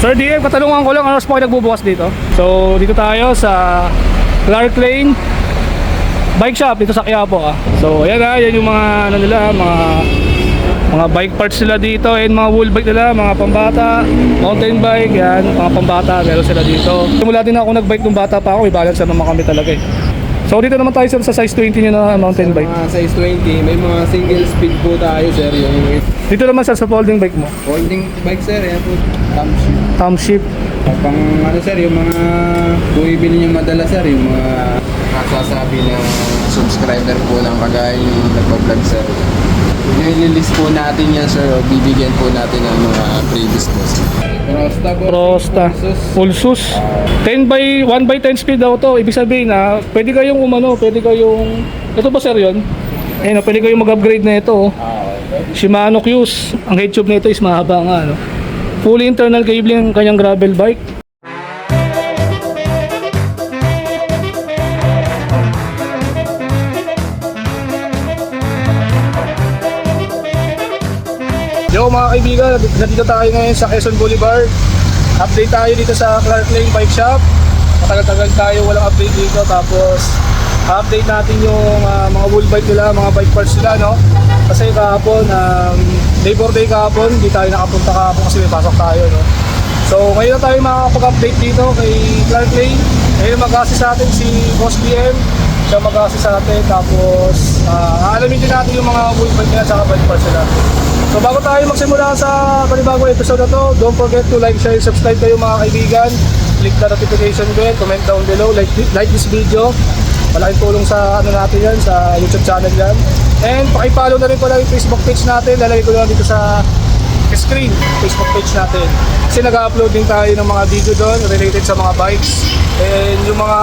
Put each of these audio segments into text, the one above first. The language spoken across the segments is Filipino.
Sir DM, katanungan ko lang, ano po kayo nagbubukas dito? So, dito tayo sa Clark Lane Bike Shop dito sa Quiapo So, ayan yan yung mga ano nila, mga bike parts nila dito, and mga wheel bike nila, mga pambata, mountain bike, yan, mga pambata, meron sila dito. Simula din ako nagbike nung bata pa ako, i-balance naman kami talaga eh. So dito naman tayo sir sa size 20 nyo na mountain bike. Mga size 20, may mga single speed po tayo sir. Yung Dito naman sir sa folding bike mo. folding bike sir, yan po, thumb shift. Thumb shift. Pang ano sir, yung mga bumibili nyo madala sir, yung mga kasasabi ng subscriber po ng kagaya yung nagpa-vlog sir. I-release po natin yan sir, o bibigyan po natin ng mga previous po sir. Prosta. Pulsus. 10 by 1 by 10 speed daw to. Ibig sabihin na pwede kayong pwede kayong ito ba sir yun? Ayun, pwede kayong mag-upgrade na ito. Shimano Q's. Ang head tube nito is mahaba nga no. Fully internal cabling ang kanyang gravel bike. Yo mga kaibigan, nandito tayo ngayon sa Quezon Boulevard. Update tayo dito sa Clark Lane Bike Shop. Matagal-tagal tayo walang update dito. Tapos update natin yung mga wheel bike nila, mga bike parts nila no. Kasi kahapon, Labor Day kahapon, hindi tayo nakapunta kahapon kasi may pasok tayo no. So ngayon na tayo makakapag-update dito kay Clark Lane. Ngayon mag-assist sa atin si Boss BM. Siya mag-assist sa atin. Tapos aalamin din natin yung mga wheel bike nila at bike parts nila. So bago tayo magsimula sa panibagong episode na to, don't forget to like, share, subscribe kayo mga kaibigan. Click the notification bell, comment down below, like this video. Malaking tulong sa ano natin yan, sa YouTube channel yan. And paki-follow na rin pala yung Facebook page natin. Lalagay ko lang dito sa screen, Facebook page natin. Kasi nag-upload din tayo ng mga video doon related sa mga bikes. And yung mga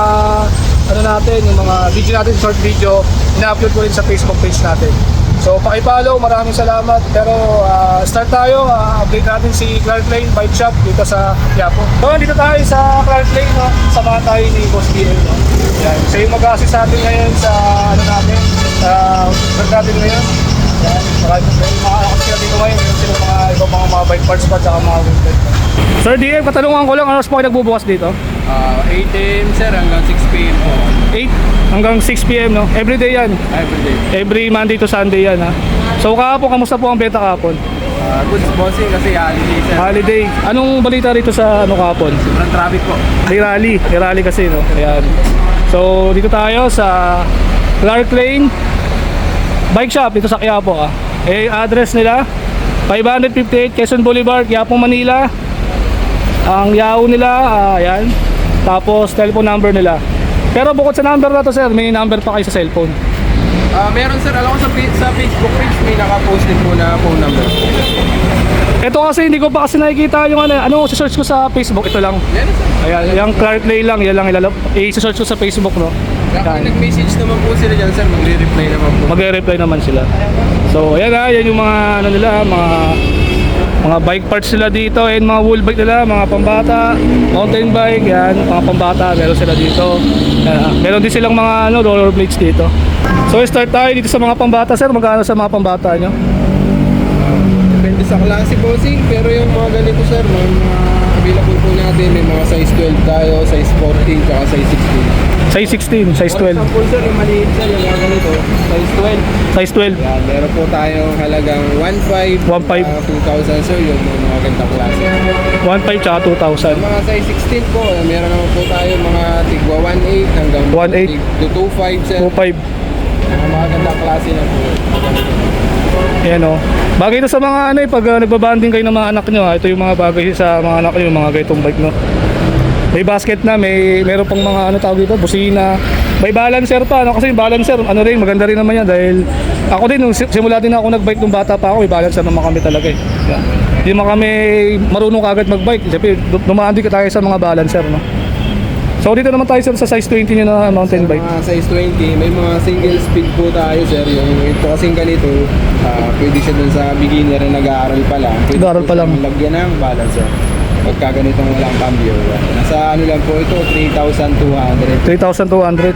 ano natin, yung mga video natin, short video, ina-upload ko rin sa Facebook page natin. So paki-follow, maraming salamat. Pero start tayo, update natin si Clark Lane Bike Shop dito sa Quiapo. So dito tayo sa Clark Lane, no? Samahan tayo ni Boss BM. No? Yan. So yung mag-assist sa atin ngayon sa ano natin, sa vlog natin ngayon. Yan. Maraming makakakot sila dito ngayon. Meron sila mga ibang mga bike parts pa at mga wheel bike. Sir DM, katanungan ko lang, ano po kayo nagbubukas dito? 8 AM sir hanggang 6 PM po. 8 hanggang 6 PM no? Everyday yan? Everyday. Every Monday to Sunday yan ha? So kahapon, kamusta po ang benta kahapon? Good bossing kasi holiday sir. Holiday. Anong balita rito sa ano kahapon? Sobrang traffic po. May rally kasi no. Ayan. So dito tayo sa Clark Lane Bike Shop dito sa Quiapo Eh address nila 558 Quezon Boulevard, Quiapo, Manila. Ang Yahoo nila ayan. Tapos telephone number nila. Pero bukod sa number na to sir, may number pa kayo sa cellphone. Meron sir, alam ko sa Facebook page may naka-post din po na phone number. Ito kasi hindi ko pa kasi nakikita yung ano search ko sa Facebook, ito lang. Yan sir. Ayan, yung Clark Lane lang, yan lang i-search ko sa Facebook no. Kaya nag-message naman po sila dyan sir, magre-reply naman po. Magre-reply naman sila. So ayan yan yung mga ano nila, mga bike parts nila dito, and mga wheel bike nila, mga pambata, mountain bike, yan, mga pambata, meron sila dito. Meron din silang mga roller blades dito. So start tayo dito sa mga pambata sir, magkano sa mga pambata nyo? Depende sa klase bossing, pero yung mga ganito sir, mga available po natin, may mga size 12 tayo, size 14, tsaka size 16. Size 16, size 12. For example sir, yung maliit sir, yung mga ganito, size 12. Size 12. Yan, meron po tayong halagang 1.5, 2,000 sir, yung mga gandang klase. 1.5 tsaka 2,000. Mga size 16 po, meron naman po tayo mga tigwa 1.8 hanggang 1.8 to 2.5 sir. 2.5. Mga gandang klase na po. Ayan o. Bagay ito sa mga pag nagbabanding kayo ng mga anak nyo ito yung mga bagay sa mga anak nyo, yung mga ganitong bike no. May basket na, meron pang mga tawag dito, busina. May balancer pa, kasi yung balancer, rin, maganda rin naman yan dahil ako din, nung simula din ako nagbike nung bata pa ako, may balancer naman kami talaga eh. Yeah. Hindi naman kami marunong kagad magbike, siyempre dumaan din tayo sa mga balancer no. So dito naman tayo sa size 20 nyo na mountain bike. Mga size 20, may mga single speed po tayo sir, yung ito kasing ganito, pwede siya dun sa beginner na nag-aaral pa lang. Pwede Nag-aaral pa lang. lagyan ng balancer. Pagka ganitong walang cambio. Nasa ano lang po ito, 3,200. 3,200.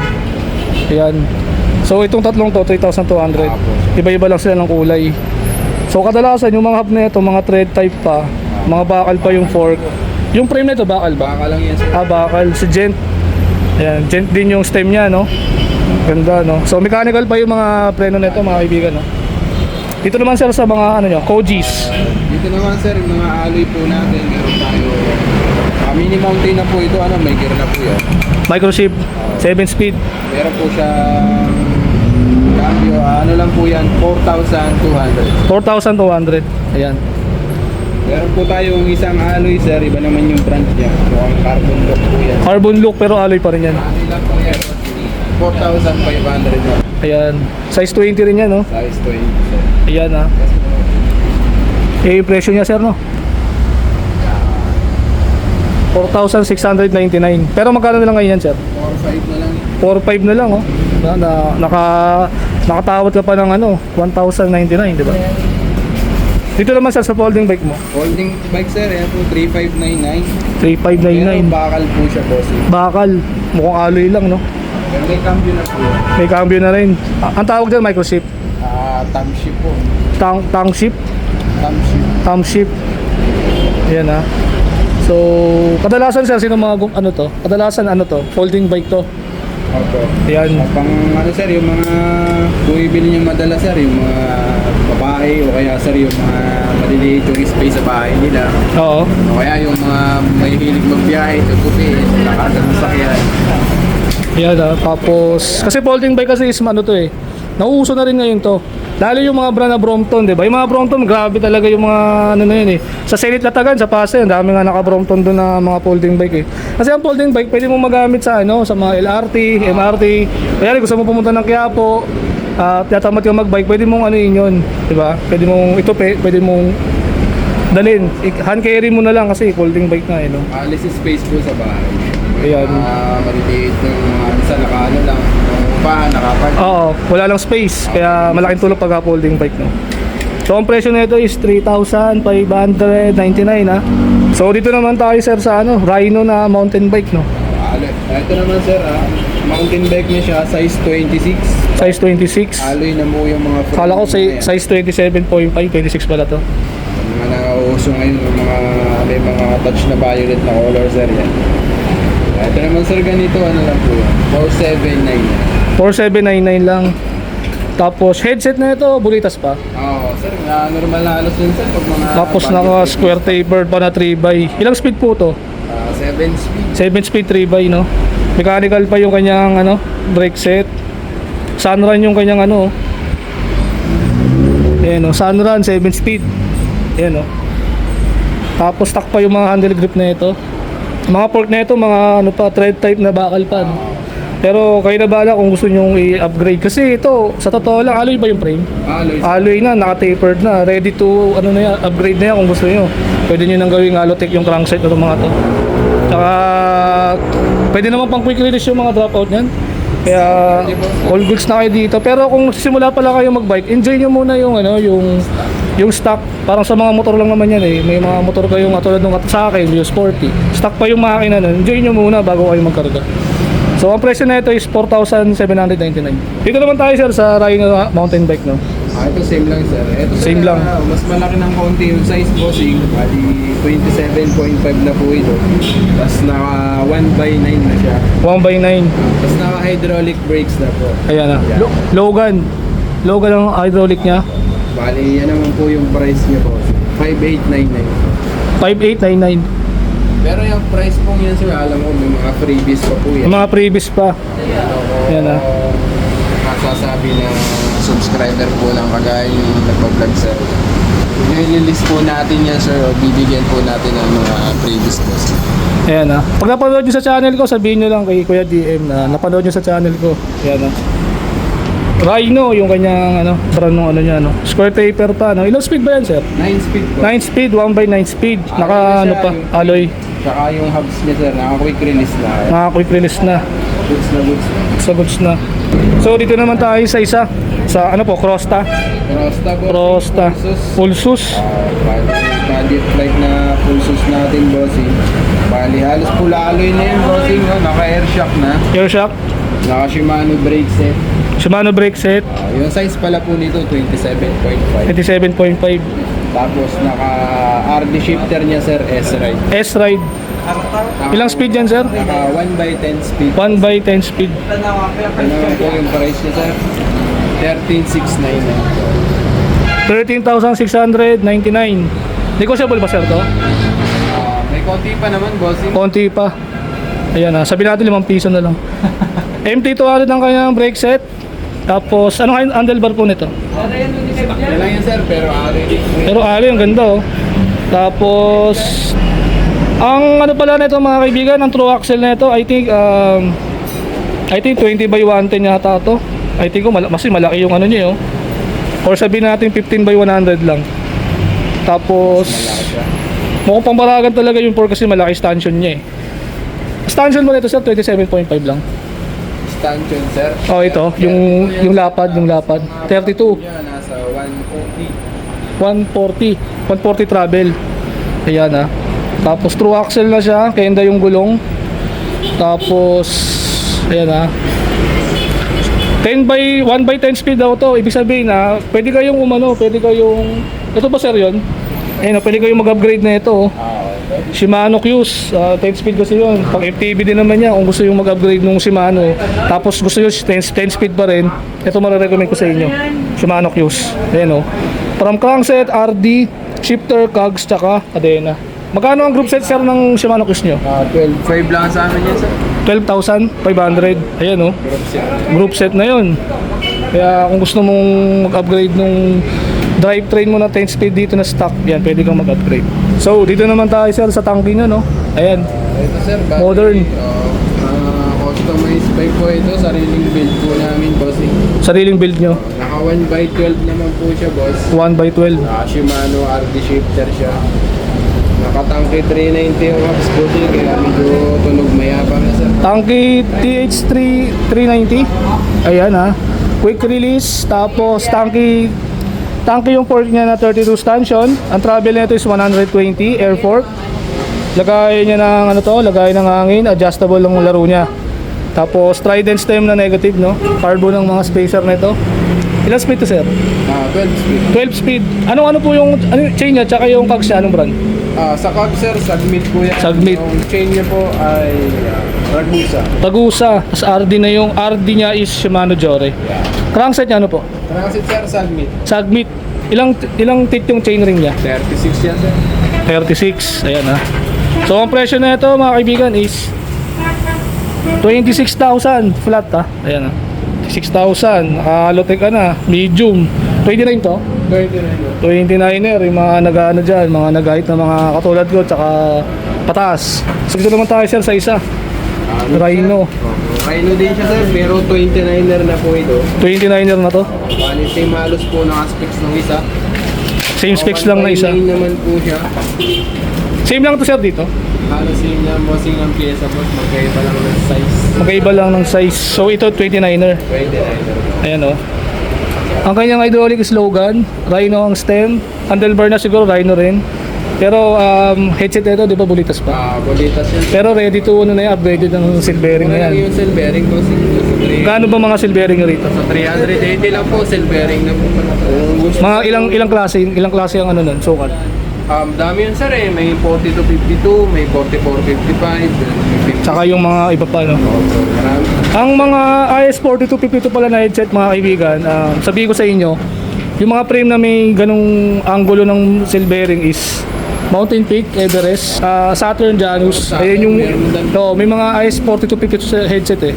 Ayan. So itong tatlong to, 3,200. Iba-iba lang sila ng kulay. So kadalasan yung mga hub na ito, mga thread type pa, mga bakal pa yung fork. Yung frame na ito, bakal ba? Baka lang yan sir. Bakal. Si Gent. Ayan, Gent din yung stem niya, no? Ganda, no? So, mechanical pa yung mga preno nito, mga kaibigan, no? Dito naman sir sa mga, ano nyo, Kojis. Dito naman sir, yung mga alloy po natin, meron tayo. Mini mountain na po ito, may gear na po yan. Microchip, 7 speed. Meron po siya cambio, lang po yan, 4,200. 4,200. Ayan. Meron po tayong isang alloy sir, iba naman yung brand niya. Mukhang carbon look po yan. Carbon look pero alloy pa rin yan. Alloy lang po yan, 4,500 na. Ayan. Size 20 rin yan, no? Size 20 sir. Ayan, ha. Yung presyo niya, sir, no? 4,699. Pero magkano na lang ngayon yan, sir? 4,500 na lang. 4,500 na lang, oh. Nakatawad ka pa ng 1,099, di ba? Dito naman sir sa folding bike mo. Holding bike sir, yan po 3,599. 3,599. Pero bakal po siya boss. Bakal. Mukhang alloy lang, no? Pero may cambio na po yan. May cambio na rin. Ang tawag dyan, microchip. Thumb shift po. Tongue ship. Thumb shift. Thumb ship. Ayan, ha. So, kadalasan sir, sino mga Kadalasan folding bike to. Opo. Ayan. Pang sir, yung mga bumibili niyo madalas sir, yung mga babae o kaya sir yung mga maliliit yung space sa bahay nila. Oo. O kaya yung mga may hilig magbiyahe, tutupi, nakagat ng sakyan. Ayan, ha. Tapos, kasi folding bike kasi is nauuso na rin ngayon to. Lalo yung mga brand na Brompton, di ba? Yung mga Brompton, grabe talaga yung mga na yun eh. Sa Senate Latagan, sa Pasay, dami nga naka-Brompton doon na mga folding bike eh. Kasi ang folding bike, pwede mo magamit sa sa mga LRT, MRT. Kaya gusto mo pumunta ng Quiapo, tinatamad ka mag-bike, pwede mong yun, di ba? Pwede mong itupi, pwede mong dalhin. Hand carry mo na lang kasi folding bike nga eh, no? Alis space po sa bahay. Ayan. Maliliit yung mga isa lang. Nakapag. Oo, wala lang space. Kaya malaking tulong pag folding bike, no? So ang presyo nito is 3,599, ha. So dito naman tayo sir sa Rhino na mountain bike, no. Ito naman sir, mountain bike niya siya, size 26. Size 26. Alloy na mo yung mga Kala ko size 27.5, 26 pala to. Mga nauuso ngayon yung may mga touch na violet na color sir yan. Ito naman sir, ganito lang po yan, 4,799. 4,799 lang. Tapos headset na ito, bulitas pa. Oo sir, normal na halos yun sir pag mga Tapos naka square tapered pa na 3x. Ilang speed po to? 7 speed. 7 speed 3x, no? Mechanical pa yung kanyang brake set. Sunrun yung kanyang Ayan, no? Sunrun 7 speed. Ayan, no? Tapos stock pa yung mga handle grip na ito. Mga fork na ito, mga thread type na bakal pa, no? Pero kayo na bahala kung gusto nyong i-upgrade. Kasi ito, sa totoo lang, alloy ba yung frame? Alloy na, naka-tapered na. Ready to, upgrade na yan kung gusto nyo. Pwede nyo nang gawing Alotech yung crankset o mga to. Tsaka, pwede naman pang quick release yung mga dropout nyan. Kaya, all goods na kayo dito. Pero kung simula pala kayo mag-bike, enjoy nyo muna yung, yung stock. Parang sa mga motor lang naman yan eh. May mga motor kayong katulad nung sa akin, yung sporty. Stock pa yung makina nun. Enjoy nyo muna bago kayo magkarga. So ang presyo na ito is 4,799. Dito naman tayo sir sa Rhino mountain bike, no? Ito same lang sir. Ito Same lang. Mas malaki ng konti yung size bossing. Bali 27.5 na po ito. Tapos naka 1x9 na siya. 1x9. Tapos naka hydraulic brakes na po. Ayan na. Logan. Logan ang hydraulic niya. Bali yan naman po yung price niya po. 5,899. 5,899. Pero yung price po yan sir, alam ko may mga freebies pa po yan. Mga previous pa. Ayan na. Masasabi na subscriber po ng kagaya yung nagpa-vlog sir. I-release po natin yan sir o bibigyan po natin ng mga previous po sir. Ayan na. Pag napanood nyo sa channel ko, sabihin nyo lang kay Kuya DM na napanood nyo sa channel ko. Ayan na. Rhino, yung kanyang brand ng niya, square taper pa, Ilang speed ba yan, sir? 9 speed po. 9 speed, 1x9 speed. Naka alloy. Tsaka yung hubs niya sir, naka-quick release na. Naka-quick release na. Goods na goods na. Sa goods na. So dito naman tayo sa isa. Sa Crosta. Crosta po. Crosta. Pulsus. Bali like na pulsus natin bossing. Bali halos pula alloy na yan bossing. Naka-air shock na. Air shock. Naka-Shimano brake set. Shimano brake set. Yung size pala po nito 27.5. 27.5. Tapos naka RD shifter niya sir, S-Ride. S-Ride. Ilang speed yan, sir? Naka 1/10 speed. 1/10 speed. Ito naman po yung price niya sir. 13,699. 13,699. Negotiable ba, sir, to? May konti pa naman bossing. Konti pa. Ayan na, sabi natin 5 piso na lang. MT200 ang kanyang brake set. Tapos, anong handlebar po nito? Yan lang yan sir, pero Pero ali, ang ganda, oh. Tapos, ang ano pala nito mga kaibigan, ang true axle nito, I think 20/110 yata to. I think mas malaki yung ano niya, oh. Or sabihin natin 15/100 lang. Tapos, mukhang pambaragan talaga yung 4 kasi malaki stanchion niya, eh. Stanchion mo nito, sir, 27.5 lang. stanchion sir. Oh, ito, yung lapad. 32. Yan, nasa 140. 140 travel. Ayan, ah. Tapos true axle na siya, kenda yung gulong. Tapos ayan, ah. 1/10 speed daw to. Ibig sabihin na pwede kayong ito ba sir yun? Ayun, pwede kayong mag-upgrade na ito, oh. Shimano Q's, 10 speed kasi yun. Pang FTB din naman yan kung gusto yung mag-upgrade nung Shimano. Tapos gusto yung 10 speed pa rin. Ito marirecommend ko sa inyo, Shimano Q's. Ayan, oh. From crankset, RD, shifter, cogs, tsaka kadena. Magkano ang group set, sir, ng Shimano Q's nyo? 12.5 lang sa amin yan sir. 12,500. Ayan, oh. Group set na yun. Kaya kung gusto mong mag-upgrade nung drivetrain mo na 10 speed dito na stock, yan, pwede kang mag-upgrade. So, dito naman tayo, sir, sa tangke nyo, no? Ayan. Ito sir, Modern. Customized bike po ito, sariling build po namin bossing. Sariling build nyo. Naka 1/12 naman po siya boss. 1/12. Shimano RD shifter siya. Nakatangke 390 yung max body, kaya medyo tunog mayabang na sir. Tangke TH3 390. Ayan, ha. Quick release. Tapos tangke yung port niya na 32 stanchion. Ang travel nito is 120 air fork. Lagay niya ng lagay ng hangin, adjustable lang ang laro niya. Tapos Trident stem na negative, no? Carbo ng mga spacer nito. Ilang speed to, sir? 12 speed. 12 speed. Ano po yung chain niya tsaka yung cogs niya, anong brand? Sa cog sir, Sagmit po yan. Sagmit. Yung chain niya po ay Ragusa. Tagusa. Tapos RD na yung RD niya is Shimano Jore. Crankset niya ano po? Transit sir, Sagmit. Sagmit. Ilang tit yung chain ring niya? 36 yan sir. 36. Ayan, ha. So ang presyo na ito mga kaibigan is 26,000 flat, ha. Ayan, ha. 6,000. Nakalote ka na. Medium. 29 to? 29er. Yung mga nag-ano dyan, mga nag-height na mga katulad ko, tsaka pataas. So dito naman tayo, sir, sa isa. Rhino. Rhino din siya sir, pero 29er na po ito. 29er na to. Bali, same halos po naka-specs ng isa. Same specs lang na isa. 1.9 naman po siya. Same lang to, sir, dito. Halos same lang bossing ng pyesa boss, magkaiba lang ng size. Magkaiba lang ng size. So ito 29er. 29er. Ayan, oh. Ang kanyang hydraulic slogan, Rhino ang stem. Handlebar na siguro, Rhino rin. Pero headset ito, di ba, bulitas pa? Bolitas yan. Pero ready to upgraded ng seal bearing na yan. Yung cell bearing bossing. Gaano ba mga seal bearing rito? Sa 380 lang po, cell bearing na po. Mga ilang klase ang ano nun, sukat? Dami yun sir eh, may 40 to 52, may 44, 55, may 50. Tsaka yung mga iba pa, no? Marami. Ang mga IS4252 pala na headset, mga kaibigan, sabihin ko sa inyo, yung mga frame na may ganong angulo ng seal bearing is Mountain Peak, Everest, Saturn, Janus. Ayan yung, may mga IS4252 headset eh.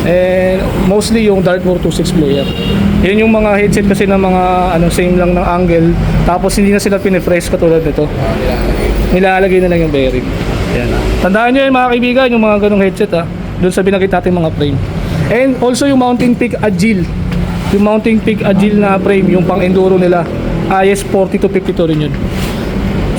And mostly yung Dartmoor 26 player. Yan yung mga headset kasi ng mga same lang ng angle. Tapos hindi na sila pinipress katulad nito. Nilalagay na lang yung bearing. Yan. Tandaan nyo yun mga kaibigan, yung mga ganong headset doon sa binagit natin mga frame. And also yung Mountain Peak Agile. Yung Mountain Peak Agile na frame, yung pang enduro nila. IS4252 rin yun.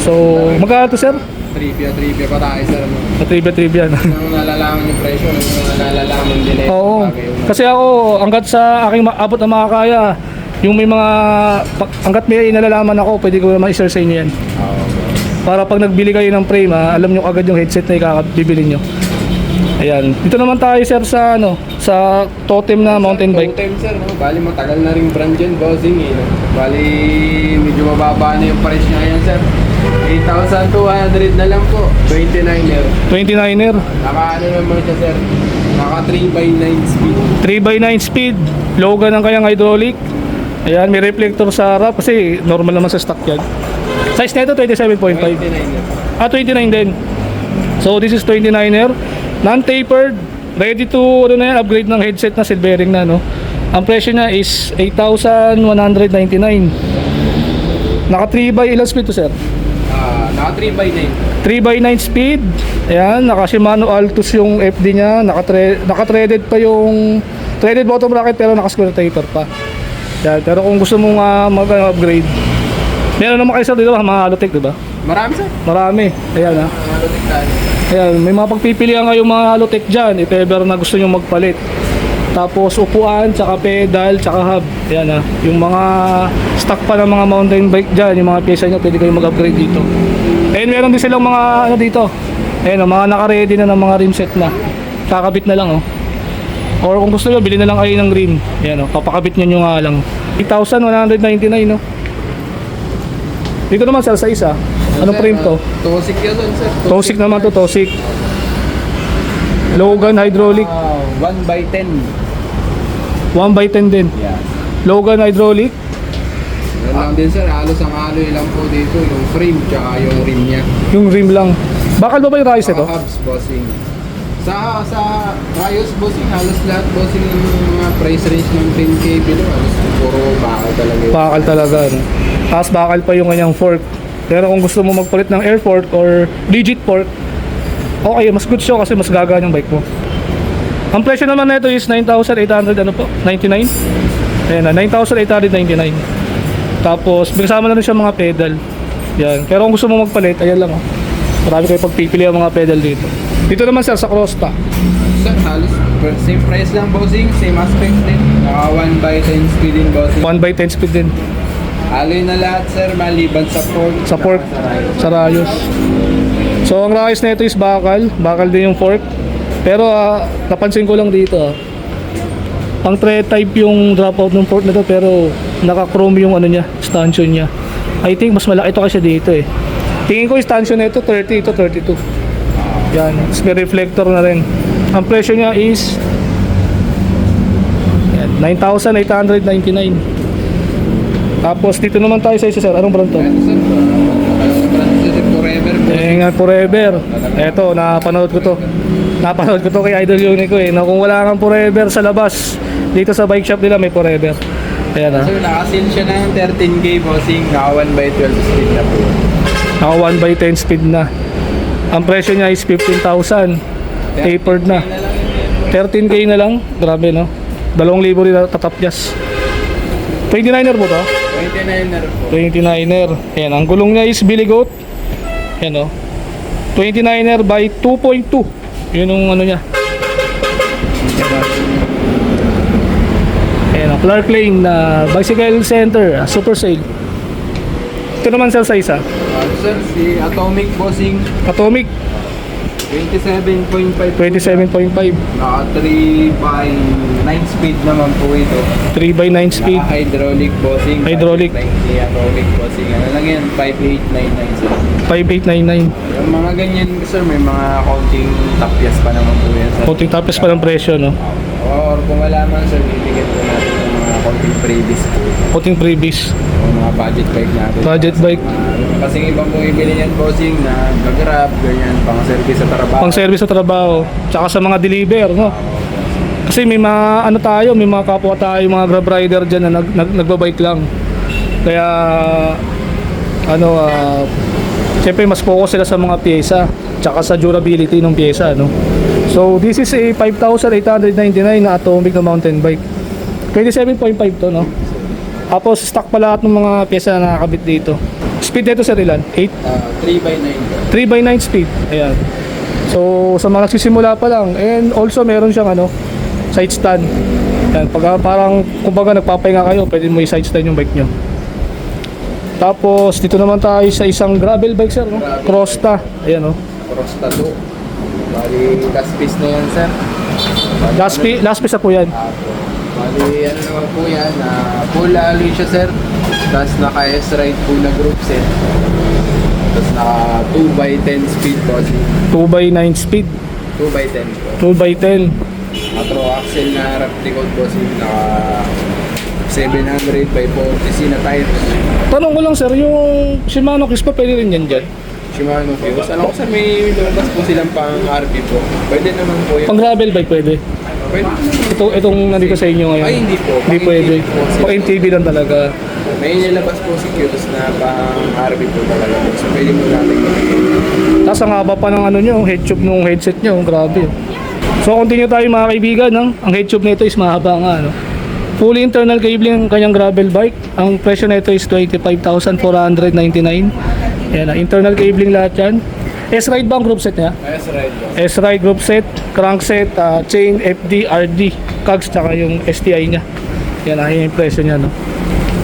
So, magkano to, sir? Trivia pa tayo sir. Trivia. Nang nalalaman yung presyo, nang nalalaman din eh. Oo. Kasi ako, hanggat sa aking abot na makakaya, yung may mga, hanggat may nalalaman ako, pwede ko naman i-share sa inyo yan. Para pag nagbili kayo ng frame, alam nyo agad yung headset na ikakabibili nyo. Ayan. Dito naman tayo, sir, sa sa totem na mountain bike. Totem sir, no? Bali matagal na rin brand yan, bossing eh. No? Bali medyo mababa na yung price niya yan sir. 8,200 na lang po. 29er. 29er. Naka ano naman siya sir. Naka 3x9 speed. 3x9 speed. Logan ang kayang hydraulic. Ayan, may reflector sa harap kasi normal naman sa stock yan. Size nito 27.5. 29er. 29 din. So this is 29er. Non-tapered. Ready to ano na yan, upgrade ng headset na silvering na, no? Ang presyo niya is 8,199. Naka 3x ilang speed to sir? Naka 3x9. 3x9 speed. Ayan, naka Shimano Altus yung FD niya. Naka-threaded pa yung threaded bottom bracket pero naka-square taper pa. Yan, pero kung gusto mong mag-upgrade, meron naman kayo sir dito, mga Halotech, di ba? Marami sir. Marami. Ayan Ayan, may mga pagpipilian kayong mga Halotech dyan if ever na gusto nyo magpalit. Tapos upuan, tsaka pedal, tsaka hub. Ayan yung mga stock pa ng mga mountain bike dyan, yung mga pyesa nyo, pwede kayong mag-upgrade dito. And meron din silang mga ano dito. Ayan mga naka-ready na ng mga rim set na. Kakabit na lang Or kung gusto nyo, bili na lang kayo ng rim. Ayan papakabit nyo nga lang. 8,199 no. Dito naman sir sa isa. Anong frame to? Tosik yun sir. Tosik naman to, Tosik. Logan hydraulic. 1x10. 1x10 din. Yeah. Logan hydraulic. Yan lang din sir, halos ang alloy lang po dito, yung frame tsaka yung rim niya. Yung rim lang. Bakal ba yung Rayos ito? Hubs bossing. Sa Rayos bossing, halos lahat bossing yung mga price range ng 10k below, halos puro bakal talaga yun. Bakal talaga. No? Tapos bakal pa yung kanyang fork. Pero kung gusto mo magpalit ng air fork or rigid fork, okay, mas good siya kasi mas gagaan yung bike mo. Ang presyo naman nito is 9,800 ano po? 99? Ayan na, 9,899. Tapos, kasama na rin siya mga pedal. Yan. Pero kung gusto mo magpalit, ayan lang Marami kayo pagpipili ang mga pedal dito. Dito naman sir, sa Crosta. Sir, halos same price lang bossing, same aspect din. Naka 1x10 speed din bossing. 1x10 speed din. Alloy na lahat sir, maliban sa fork. Sa fork, sa Rayos. So ang Rayos na ito is bakal. Bakal din yung fork. Pero napansin ko lang dito pang thread type yung dropout ng fork na to, pero naka-chrome yung ano niya, stanchion niya. I think mas malaki ito kasi dito Tingin ko yung stanchion na ito 30, ito 32. Yan, tapos may reflector na rin. Ang presyo niya is 9,899. Tapos dito naman tayo sa isa sir, anong brand to? Ito sir, brand sir, Forever bossing. Forever. Eto, napanood ko to kay Idol Unico na kung wala kang Forever sa labas, dito sa bike shop nila may Forever. Ayan Sir, nakasil siya ng 13k bossing, naka 1x12 speed na po. Naka 1x10 speed na. Ang presyo niya is 15,000. Tapered na. 13k na lang. Grabe no. 2,000 rin na tatapyas. 29er po to? 29er po. 29er. Ayan, ang gulong niya is Billy Goat. Ayan 29er by 2.2. Yun yung ano niya. Ayan, Clark Lane na Bicycle Center, Super Sale. Ito naman sir sa isa. Sir, si Atomic bossing, Atomic, 27.5. 27.5. Naka 3x9 speed naman po ito. 3x9 speed. Naka hydraulic bossing. Hydraulic. 90 Atomic bossing. Ano lang yan? 5899 sir. 5899. Yung mga ganyan sir, may mga konting tapyas pa naman po yan sir. Konting tapos pa ng presyo no. Or kung wala man sir, bibigyan po natin ng mga konting freebies po. Konting freebies. Yung mga budget bike natin. Budget bike. Kasi ibang po ibili yan bossing na mag-grab, ganyan, pang service sa trabaho. Pang service sa trabaho. Tsaka sa mga deliver no. Kasi may mga ano tayo, may mga kapwa tayo, mga grab rider dyan na nagbabike lang. Kaya siyempre mas focus sila sa mga pyesa tsaka sa durability ng pyesa no. So this is a 5,899 na Atomic na mountain bike. 27.5 to no. Tapos stock pa lahat ng mga pyesa na nakakabit dito. Speed nito sir ilan? 8? 3x9. 3x9 speed. Ayan. So sa mga nagsisimula pa lang, and also meron siyang side stand. Ayan, pag parang kumbaga nagpapahinga kayo, pwede mo i-side stand yung bike nyo. Tapos dito naman tayo sa isang gravel bike sir, no? Crosta. Ayan Crosta 2. Bali, gas piece na yan sir. Last piece na po yan. Bali, ano naman po yan, full alloy siya sir. Tapos naka S-Ride po na group set. Tapos naka 2x10 speed bossing. 2x9 speed. 2x10 po. 2x10. Atro axle na Rapticot bossing. Naka 700 by 40C na tire. Tanong ko lang sir, yung Shimano Crispa pwede rin yan dyan? Shimano Fuse. Alam ko sir, may lumabas po silang pang RB po. Pwede naman po yun. Pang gravel bike pwede? Pwede. Itong nandito sa inyo ngayon? Ay, hindi po. Hindi pwede. Pang-MTB po sila. Pang MTB lang talaga. May nilabas po si Fuse na pang RB po talaga. So pwede mo natin. Tapos ang haba pa ng ano nyo, head tube ng headset nyo, grabe. So continue tayo mga kaibigan, ang head tube nito is mahaba nga. No? Fully internal cabling ang kanyang gravel bike. Ang presyo nito is 25,499. Yan, internal cabling lahat yan. S-Ride ba ang group set niya? S-Ride po. S-Ride group set, crankset, chain, FD, RD, cogs, tsaka yung STI niya. Yan, ayun yung presyo niya. No?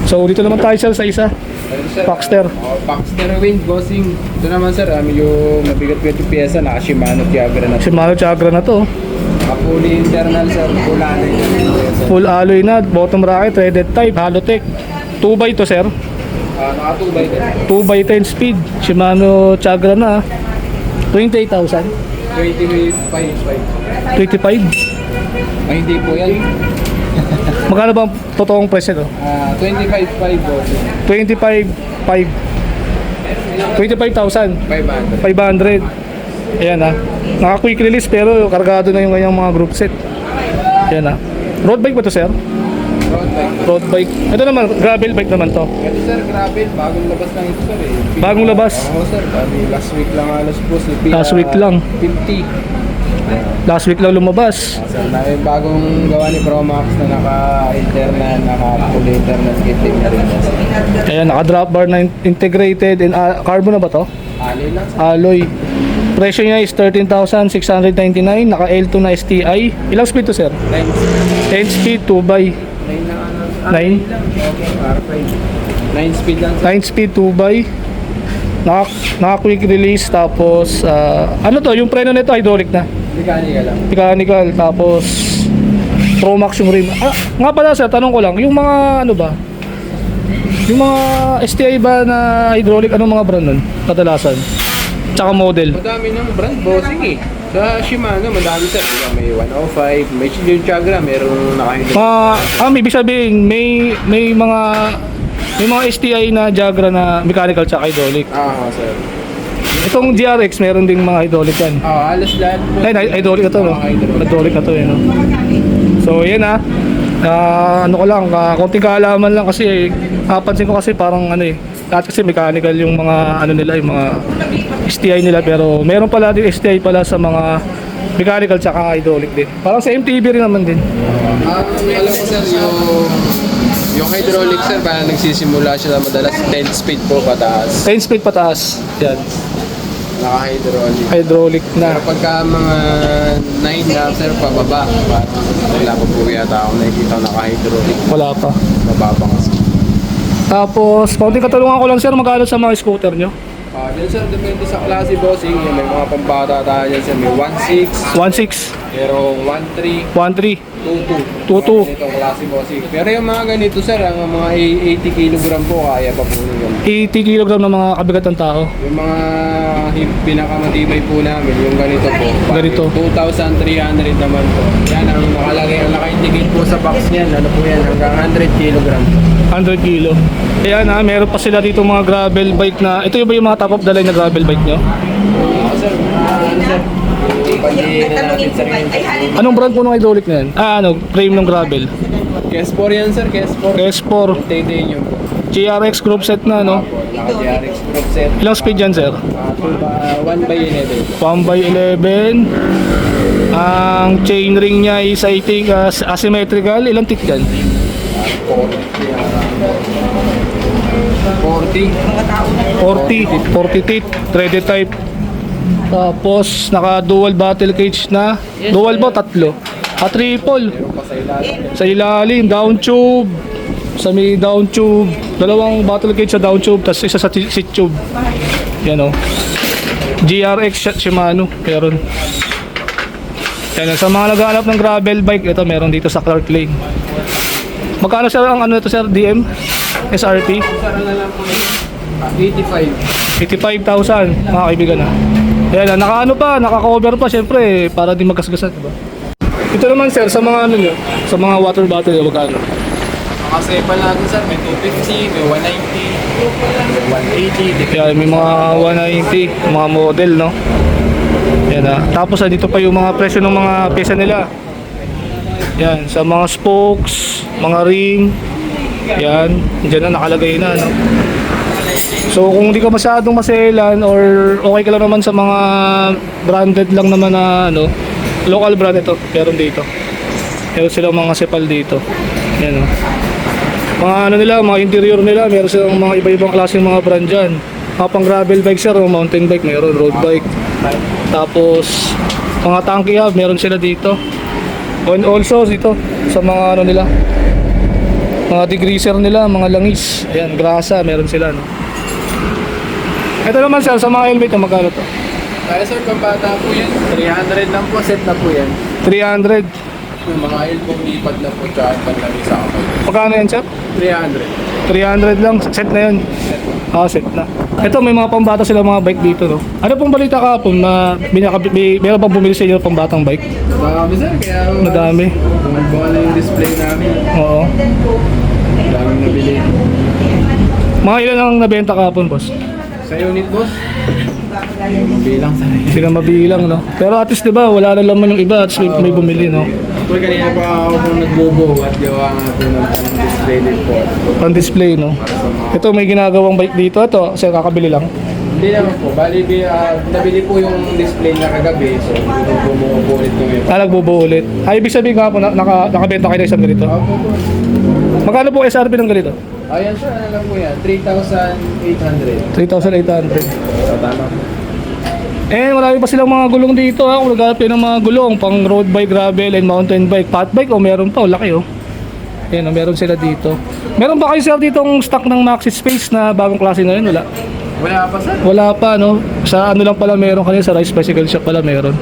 So dito naman tayo sir sa isa. Ayun, sir. Paxter. Paxter Wind bossing. Ito naman sir, yung mabigat-bigat yung pyesa, naka Shimano Tiagra na. Shimano Chagra na to. Fully internal sir, full alloy na rin po yan, sir. Full alloy na, bottom bracket, threaded type, Halotech. 2x to sir. Naka 2x10. 2x10 speed. Shimano Chagra na. 28,000. 25.5. 25. Ay, hindi po yan. Magkano ba ang totoong presyo to? 25.5 bossing. 25,500. 25,000. 500. 500. Ayan ha. Naka quick release pero kargado na yung kanyang mga group set. Ayan ha. Road bike ba to sir? Road bike. Road bike. Ito naman, gravel bike naman to. Ito sir, grabe. Bagong labas lang ito sir eh. Bagong labas. Oo sir, bali last week lang halos po. Last week lang. 50. Last week lang lumabas. So, may bagong gawa ni Promax na naka-internal, naka-full internal kitting na rin. Ayan, naka drop bar na integrated in carbon na ba to? Alloy lang sir. Alloy. Presyo niya is 13,699. Naka L2 na STI. Ilang speed to sir? 10 speed 2x. 9 lang ano. 9? R5. 9 speed lang sir. 9 speed 2x. Naka quick release. Tapos ano to? Yung preno nito hydraulic na. Mechanical lang. Mechanical. Tapos Promax yung rim. Nga pala sir, tanong ko lang. Yung mga ano ba? Yung mga STI ba na hydraulic, anong mga brand nun? Kadalasan. Tsaka model. Madami ng brand bossing eh. Sa Shimano, madami sir. Diba, may 105, may yung Chagra, meron nakahinda. Ibig sabihin, may mga STI na Jagra na mechanical tsaka hydraulic. Sir. Itong GRX, meron ding mga hydraulic yan. Halos lahat po. Ay, hydraulic na to, no? Hydraulic na to, no? So, yan ano ko lang, konting kaalaman lang kasi, napansin ko kasi parang ano eh, lahat kasi mechanical yung mga ano nila, yung mga STI nila, pero meron pala din STI pala sa mga mechanical tsaka hydraulic din. Parang sa MTB rin naman din. Alam ko sir, yung hydraulic sir, parang nagsisimula siya na madalas 10 speed po pataas. 10 speed pataas. Yan. Naka-hydraulic. Hydraulic na. Pero pagka mga 9 na sir, pababa. Wala pa po yata ako nakikita naka-hydraulic. Wala pa. Mababa kasi. Tapos, konting katanungan ko lang sir, magkano sa mga scooter nyo? Yan sir, depende sa klase bossing. May mga pambata tayo dyan sir. May 1.6, 1.6, pero 1.3, 1.3, 2.2. 2.2. Itong klase bossing. Pero yung mga ganito sir, ang mga 80 kg po, kaya pa po yun. 80 kg na mga kabigat ng tao. Yung mga pinakamatibay po namin, yung ganito po. Ganito. 2,300 naman po. Yan ang nakalagay, ang naka-indicate po sa box niyan. Ano po yan, hanggang 100 kg. 100 kilo. Ayan meron pa sila dito mga gravel bike na, ito yung ba yung mga top of the line na gravel bike nyo? Sir, sir. Ipagdiin na natin sir yun. Anong brand po ng hydraulic na yan? Frame ng gravel. Kes4 yan sir, Kes4. S4, Titanium po. GRX group set na, no? Naka-DRX group set. Ilang speed yan, sir? 1/11. 1/11. Ang chain ring niya is I think asymmetrical. Ilang teeth yan? 40 teeth, threaded type. Tapos naka dual battle cage na. Dual ba? Tatlo. Triple. Sa ilalim, down tube. Sa may down tube. Dalawang battle cage sa down tube, tapos isa sa seat tube. Yan o. GRX Shimano. Meron. Yan, sa mga naghahanap ng gravel bike, ito meron dito sa Clark Lane. Magkano sir ang ano ito sir, DM? SRP? Sara na lang po yun. 85. 85,000 mga kaibigan ha. Yan, naka-ano pa, naka-cover pa syempre para di magkasgasan, diba? Ito naman sir, sa mga ano nyo, sa mga water bottle, magkano? Kasi pala natin sir, may 250, may 190, may 180. Yan, may mga 190, mga model, no? Yan ha. Tapos dito pa yung mga presyo ng mga pyesa nila. Yan, sa mga spokes, mga ring. Yan, dyan na nakalagay na, no? So kung hindi ka masyadong maselan or okay ka lang naman sa mga branded lang naman na ano, local brand ito, meron dito. Meron silang mga sepal dito. Yan o. Mga ano nila, mga interior nila, meron silang mga iba-ibang klaseng mga brand dyan. Mga pang gravel bike sir, o mountain bike, meron road bike. Tapos mga tanky hub, meron sila dito. And also dito, sa mga ano nila, mga degreaser nila, mga langis. Ayan, grasa, meron sila no. Ito naman sir, sa mga helmet, magkano to? Kaya sir, pambata po yan. 300 lang po, set na po yan. 300. Yung mga elbong lipad na po, tsaka panlami sa kamay. Magkano yan sir? 300. 300 lang, set na yun. Ah, set na. Ito, may mga pambata sila mga bike dito no. Ano pong balita kahapon na meron bang bumili sa inyo ng pambatang bike? Marami sir, kaya Madami. bumagbawa na yung display namin. Oo. Daming nabili. Mga ilan ang nabenta kahapon boss? Sa unit boss, mabilang sa rin. Hindi na mabilang no. Pero at least diba, wala na laman yung iba at least may bumili no. Kung kanina pa ako kung nagbobo at gawa nga po ng display report. Pang display no. Ito may ginagawang bike dito. Ito, sir kakabili lang. Hindi naman po, nabili po yung display na kagabi, so bumubo ulit ko ngayon. Nagbubuo ulit. Ay, ibig sabihin kahapon nakabenta kayo ng isang ganito. Opo po. Magkano po SRP ng ganito? Ayan sir, ano lang po yan, 3,800. 3,800. So tama po. Eh, marami pa silang mga gulong dito ha. Kung naghanap kayo ng mga gulong, pang road bike, gravel, and mountain bike. Fat bike, o meron pa, o laki oh. Ayan, meron sila dito. Meron ba kayo sir ditong stock ng Maxi Space na bagong klase ngayon? Wala. Wala pa sir. Wala pa no. Sa ano lang pala meron kanina, sa Rice Bicycle Shop pala meron.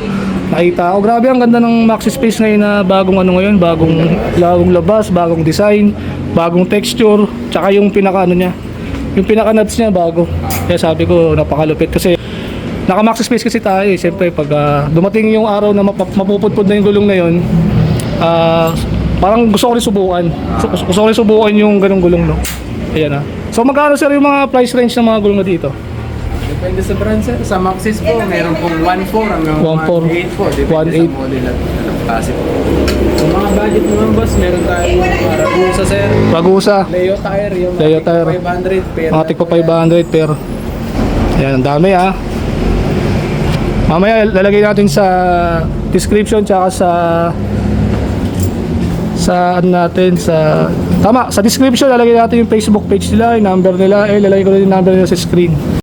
Nakita ko, grabe ang ganda ng Maxi Space ngayon na bagong ano ngayon, bagong labas, bagong design, bagong texture, tsaka yung pinaka ano niya. Yung pinaka nuts niya bago. Kaya sabi ko napakalupit kasi naka Maxi Space kasi tayo eh. Siyempre pag dumating yung araw na mapupudpud na yung gulong na yun, parang gusto ko rin subukan. Gusto ko rin subukan yung ganung gulong no. Ayan ah. So magkano sir yung mga price range ng mga gulong na dito? Depende sa brand sir. Sa Maxis po, meron pong 1.4 hanggang 1.4. 1.8 po. Depende 1.8. sa model at anong klase po. Sa mga budget naman boss, meron tayong Ragusa sir. Ragusa, Leo Tire, yung Leo mga Tire. 500 per. mga tigpa 500 per. Ayan, ang dami ah. Mamaya lalagay natin sa description tsaka sa ano natin sa description lalagay natin yung Facebook page nila, yung number nila, lalagay ko rin yung number nila sa screen.